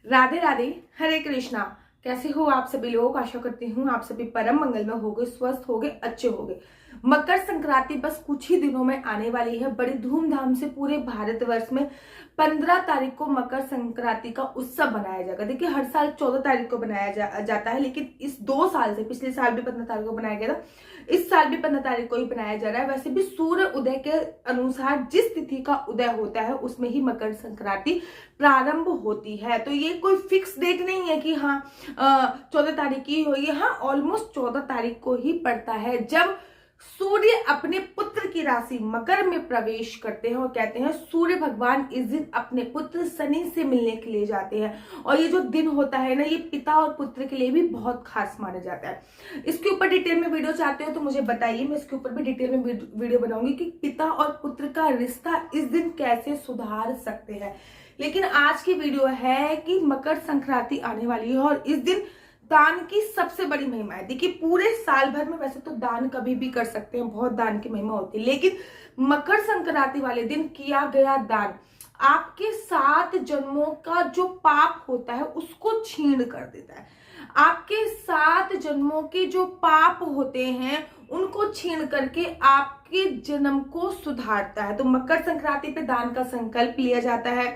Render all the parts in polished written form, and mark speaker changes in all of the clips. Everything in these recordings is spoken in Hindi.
Speaker 1: राधे राधे, हरे कृष्णा। कैसे हो आप सभी लोग? आशा करती हूँ आप सभी परम मंगल में होगे, स्वस्थ होगे, अच्छे होगे। मकर संक्रांति बस कुछ ही दिनों में आने वाली है। बड़ी धूमधाम से पूरे भारतवर्ष में 15 तारीख को मकर संक्रांति का उत्सव मनाया जाएगा। देखिए, हर साल 14 तारीख को बनाया जाता है, लेकिन इस 2 साल से, पिछले साल भी 15 तारीख को बनाया गया था, इस साल भी 15 तारीख को ही बनाया जा रहा है। वैसे भी सूर्य उदय के अनुसार जिस तिथि का उदय होता है उसमें ही मकर संक्रांति प्रारंभ होती है। तो ये कोई फिक्स डेट नहीं है कि हाँ 14 तारीख की होगी। हाँ, ऑलमोस्ट 14 तारीख को ही पड़ता है जब सूर्य अपने पुत्र की राशि मकर में प्रवेश करते हैं। और कहते हैं सूर्य भगवान इस दिन अपने पुत्र शनि से मिलने के लिए जाते हैं। और ये जो दिन होता है ना, ये पिता और पुत्र के लिए भी बहुत खास माना जाता है। इसके ऊपर डिटेल में वीडियो चाहते हो तो मुझे बताइए, मैं इसके ऊपर भी डिटेल में वीडियो बनाऊंगी कि पिता और पुत्र का रिश्ता इस दिन कैसे सुधार सकते हैं। लेकिन आज की वीडियो है कि मकर संक्रांति आने वाली है और इस दिन दान की सबसे बड़ी महिमा है। देखिए, पूरे साल भर में वैसे तो दान कभी भी कर सकते हैं, बहुत दान की महिमा होती है, लेकिन मकर संक्रांति वाले दिन किया गया दान आपके 7 जन्मों का जो पाप होता है उसको छीण कर देता है। आपके 7 जन्मों के जो पाप होते हैं उनको छीण करके आपके जन्म को सुधारता है। तो मकर संक्रांति पे दान का संकल्प लिया जाता है,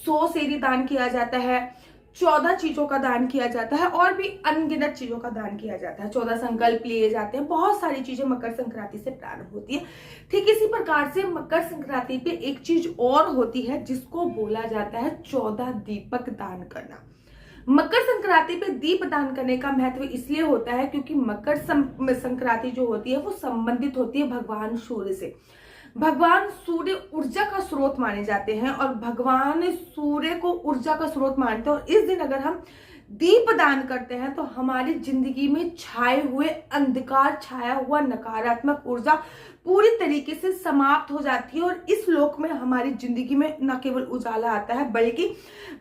Speaker 1: 100 सेरी दान किया जाता है, 14 चीजों का दान किया जाता है और भी अनगिनत चीजों का दान किया जाता है। 14 संकल्प लिए जाते हैं। बहुत सारी चीजें मकर संक्रांति से प्रारंभ होती है। ठीक इसी प्रकार से मकर संक्रांति पे एक चीज और होती है जिसको बोला जाता है 14 दीपक दान करना। मकर संक्रांति पे दीप दान करने का महत्व इसलिए होता है क्योंकि मकर संक्रांति जो होती है वो संबंधित होती है भगवान सूर्य से। भगवान सूर्य ऊर्जा का स्रोत माने जाते हैं और भगवान सूर्य को ऊर्जा का स्रोत मानते हैं। और इस दिन अगर हम दीप दान करते हैं तो हमारी जिंदगी में छाए हुए अंधकार, छाया हुआ नकारात्मक ऊर्जा पूरी तरीके से समाप्त हो जाती है और इस लोक में हमारी जिंदगी में न केवल उजाला आता है बल्कि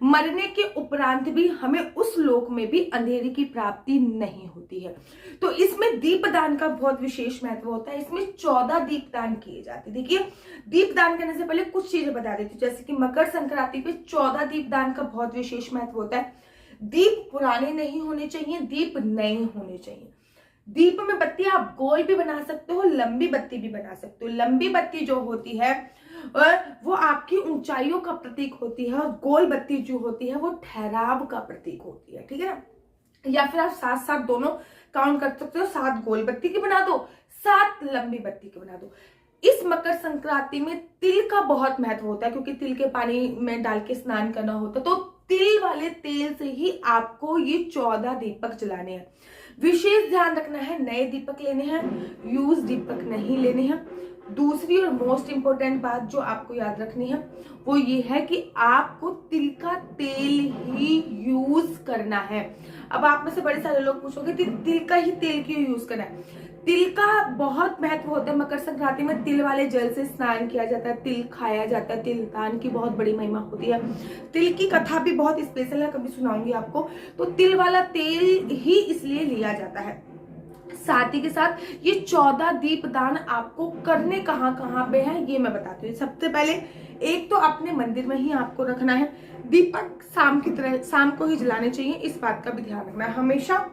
Speaker 1: मरने के उपरांत भी हमें उस लोक में भी अंधेरे की प्राप्ति नहीं होती है। तो इसमें दीपदान का बहुत विशेष महत्व होता है। इसमें 14 दीपदान किए जाते हैं। देखिए, दीपदान करने से पहले कुछ चीजें बता देती हूँ, जैसे कि मकर संक्रांति पे 14 दीपदान का बहुत विशेष महत्व होता है। दीप पुराने नहीं होने चाहिए, दीप नए होने चाहिए। दीप में बत्ती आप गोल भी बना सकते हो, लंबी बत्ती भी बना सकते हो। लंबी बत्ती जो होती है वो आपकी ऊंचाइयों का प्रतीक होती है और गोल बत्ती जो होती है वो ठहराव का प्रतीक होती है। ठीक है ना? या फिर आप साथ साथ दोनों काउंट कर सकते हो, 7 गोल बत्ती की बना दो, 7 लंबी बत्ती की बना दो। इस मकर संक्रांति में तिल का बहुत महत्व होता है क्योंकि तिल के पानी में डाल के स्नान करना होता है। तो तिल वाले तेल से ही आपको ये 14 दीपक जलाने हैं। विशेष ध्यान रखना है, नए दीपक लेने हैं, यूज दीपक नहीं लेने हैं। दूसरी और मोस्ट इंपोर्टेंट बात जो आपको याद रखनी है वो ये है कि आपको तिल का तेल ही यूज करना है। अब आप में से बड़े सारे लोग पूछोगे तिल का ही तेल क्यों यूज करना है? तिल का बहुत महत्व होता है। मकर संक्रांति में तिल वाले जल से स्नान किया जाता है, तिल खाया जाता है, तिल दान की बहुत बड़ी महिमा होती है। तिल की कथा भी बहुत स्पेशल है, कभी सुनाऊंगी आपको। तो तिल वाला तेल ही इसलिए लिया जाता है। साथ ही के साथ ये 14 दीप दान आपको करने कहाँ पे है ये मैं बताती हूँ। सबसे पहले एक तो अपने मंदिर में ही आपको रखना है। दीपक शाम को ही जलाने चाहिए, इस बात का भी ध्यान रखना है। हमेशा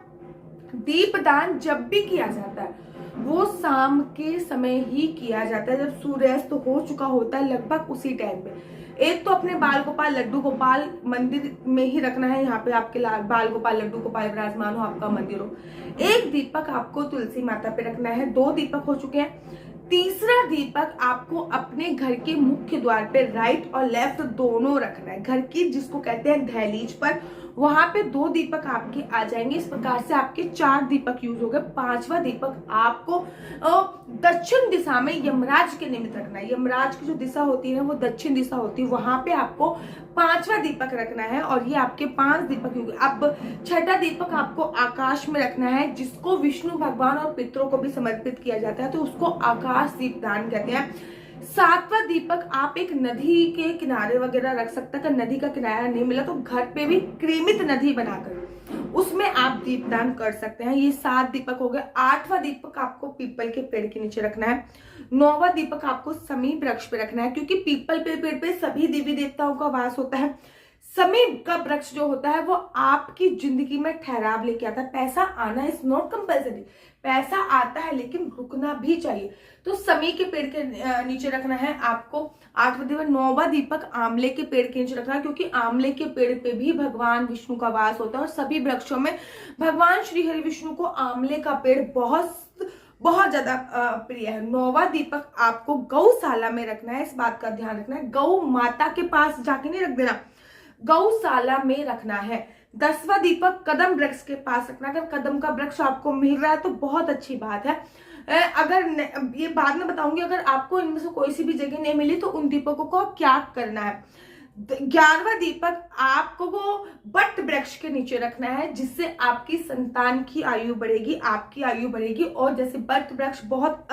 Speaker 1: दीपदान जब भी किया जाता है वो शाम के समय ही किया जाता है, जब सूर्यास्त हो चुका होता है, लगभग उसी टाइम पे। एक तो अपने बाल गोपाल लड्डू गोपाल मंदिर में ही रखना है, यहाँ पे आपके बाल गोपाल लड्डू गोपाल विराजमान हो, आपका मंदिर हो। एक दीपक आपको तुलसी माता पे रखना है। 2 दीपक हो चुके हैं। तीसरा दीपक आपको अपने घर के मुख्य द्वार पे राइट और लेफ्ट दोनों रखना है। घर की जिसको कहते हैं दहलीज पर, वहां पे 2 दीपक आपके आ जाएंगे। इस प्रकार से आपके 4 दीपक यूज हो गए। 5वां दीपक आपको दक्षिण दिशा में यमराज के निमित्त रखना है। यमराज की जो दिशा होती है वो दक्षिण दिशा होती है, वहां पे आपको 5वां दीपक रखना है। और ये आपके 5 दीपक होंगे। अब 6ठा दीपक आपको आकाश में रखना है, जिसको विष्णु भगवान और पितरों को भी समर्पित किया जाता है, तो उसको आकाश दीपदान कहते हैं। 7वां दीपक आप एक नदी के किनारे वगैरह रख सकते हैं। अगर नदी का किनारा नहीं मिला तो घर पे भी कृमित नदी बनाकर उसमें आप दीपदान कर सकते हैं। ये 7 दीपक हो गए। 8वां दीपक आपको पीपल के पेड़ के नीचे रखना है। 9वां दीपक आपको समीप वृक्ष पे रखना है, क्योंकि पीपल पे पेड़ पे सभी देवी देवताओं का वास होता है। समय का वृक्ष जो होता है वो आपकी जिंदगी में ठहराव लेके आता है। पैसा आना इज नॉट कंपल्सरी, पैसा आता है लेकिन रुकना भी चाहिए। तो समय के पेड़ के नीचे रखना है आपको 8वां दीपक। 9वां दीपक आंवले के पेड़ के नीचे रखना है, क्योंकि आंवले के पेड़ पे भी भगवान विष्णु का वास होता है और सभी वृक्षों में भगवान श्री हरि विष्णु को आंवले का पेड़ बहुत ज्यादा प्रिय है। 9वां दीपक आपको गौशाला में रखना है, इस बात का ध्यान रखना है। गौ माता के पास जाके नहीं रख देना, गौशाला में रखना है। 10वां दीपक कदम वृक्ष के पास रखना। अगर कदम का वृक्ष आपको मिल रहा है तो बहुत अच्छी बात है। अगर ये बाद में बताऊंगी, अगर आपको इनमें से कोई सी भी जगह नहीं मिली तो उन दीपकों को क्या करना है। 11वां दीपक आपको वो बट वृक्ष के नीचे रखना है, जिससे आपकी संतान की आयु बढ़ेगी, आपकी आयु बढ़ेगी। और जैसे बट वृक्ष बहुत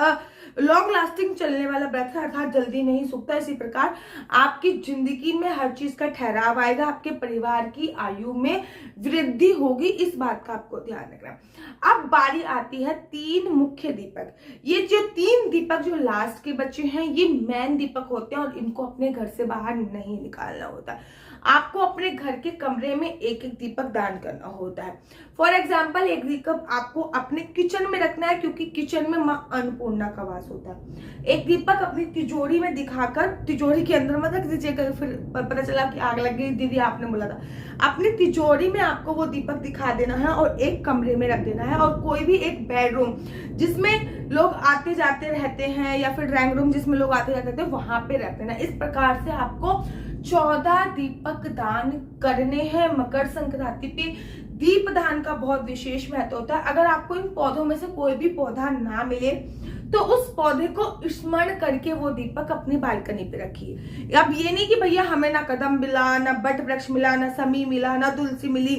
Speaker 1: लॉन्ग लास्टिंग चलने वाला वृक्ष है, अर्थात जल्दी नहीं सूखता, इसी प्रकार आपकी जिंदगी में हर चीज का ठहराव आएगा, आपके परिवार की आयु में वृद्धि होगी, इस बात का आपको ध्यान रखना। अब बारी आती है 3 मुख्य दीपक। ये जो 3 दीपक जो लास्ट के बच्चे हैं, ये मेन दीपक होते हैं और इनको अपने घर से बाहर नहीं निकालना होता है। आपको अपने घर के कमरे में एक एक दीपक दान करना होता है। फॉर एग्जाम्पल, एक दीपक आपको अपने किचन में रखना है, क्योंकि किचन में माँ अन्नपूर्णा का वास होता है। एक दीपक अपनी तिजोरी में दिखाकर, तिजोरी के अंदर मत रख दीजिएगा, फिर पता चला कि आग लग गई, दीदी आपने बोला था। अपनी तिजोरी में आपको वो दीपक दिखा देना है और एक कमरे में रख देना है। और कोई भी एक बेडरूम जिसमें लोग आते जाते रहते हैं, या फिर ड्राइंग रूम जिसमें लोग आते जाते हैं, वहां पे रख देना। इस प्रकार से आपको 14 दीपक दान करने हैं मकर संक्रांति पे। दीप दान का बहुत विशेष महत्व होता है। अगर आपको इन पौधों में से कोई भी पौधा ना मिले तो उस पौधे को स्मरण करके वो दीपक अपनी बालकनी पे रखिए। अब ये नहीं कि भैया हमें ना कदम मिला, ना बट वृक्ष मिला, ना समी मिला, ना तुलसी मिली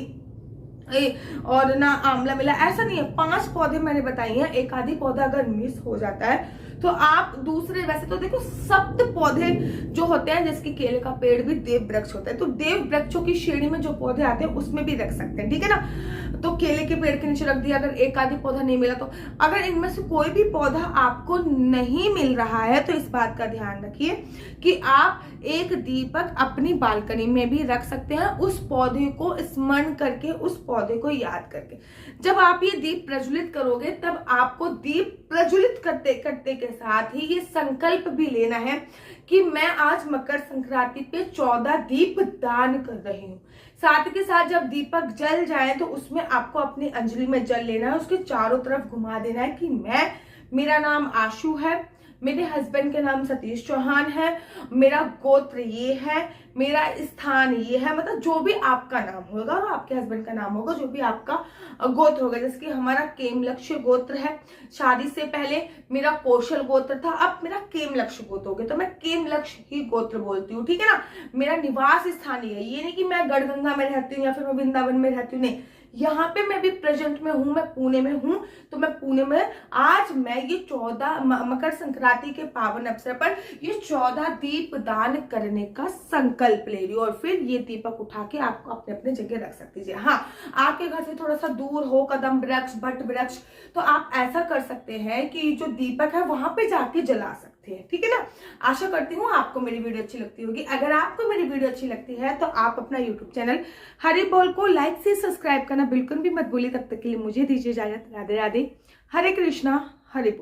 Speaker 1: और ना आंवला मिला, ऐसा नहीं है। 5 पौधे मैंने बताई हैं, एक आधी पौधा अगर मिस हो जाता है तो आप दूसरे, वैसे तो देखो 7 पौधे जो होते हैं, जैसे कि केले का पेड़ भी देव वृक्ष होता है, तो देव वृक्षों की श्रेणी में जो पौधे आते हैं उसमें भी रख सकते हैं, ठीक है ना। तो केले के पेड़ के नीचे रख दिया। अगर एक आधी पौधा नहीं मिला तो अगर इनमें से कोई भी पौधा आपको नहीं मिल रहा है तो इस बात का ध्यान रखिए कि आप एक दीपक अपनी बालकनी में भी रख सकते हैं, उस पौधे को स्मरण करके, उस पौधे को याद करके। जब आप ये दीप प्रज्वलित करोगे तब आपको दीप प्रज्वलित करते करते के साथ ही ये संकल्प भी लेना है कि मैं आज मकर संक्रांति पे 14 दीप दान कर रही हूँ। साथ के साथ जब दीपक जल जाए तो उसमें आपको अपनी अंजलि में जल लेना है, उसके चारों तरफ घुमा देना है कि मेरा नाम आशु है, मेरे हस्बैंड का नाम सतीश चौहान है, मेरा गोत्र ये है, मेरा स्थान ये है, मतलब जो भी आपका नाम होगा और आपके हस्बैंड का नाम होगा, जो भी आपका गोत्र होगा। जैसे कि हमारा केमलक्ष्य गोत्र है, शादी से पहले मेरा कौशल गोत्र था, अब मेरा केमलक्ष्य गोत्र हो गया, तो मैं केमलक्ष्य ही गोत्र बोलती हूँ, ठीक है ना। मेरा निवास स्थान ये नहीं कि मैं गढ़गंगा में रहती हूँ या फिर मैं वृंदावन में रहती हूँ, नहीं, यहाँ पे मैं भी प्रेजेंट में हूं, मैं पुणे में हूं, तो मैं पुणे में आज मैं ये 14 मकर संक्रांति के पावन अवसर पर ये 14 दीप दान करने का संकल्प ले रही हूँ। और फिर ये दीपक उठा के आपको अपने अपने जगह रख सकती है। हाँ, आपके घर से थोड़ा सा दूर हो कदम वृक्ष, बट वृक्ष, तो आप ऐसा कर सकते हैं कि जो दीपक है वहां पे जाके जला सकते हैं, ठीक है ना। आशा करती हूँ आपको मेरी वीडियो अच्छी लगती होगी। अगर आपको मेरी वीडियो अच्छी लगती है तो आप अपना यूट्यूब चैनल हरि बोल को लाइक से सब्सक्राइब करना बिल्कुल भी मत भूलिए। तब तक के लिए मुझे दीजिए इजाजत। राधे राधे, हरे कृष्णा, हरे बोल।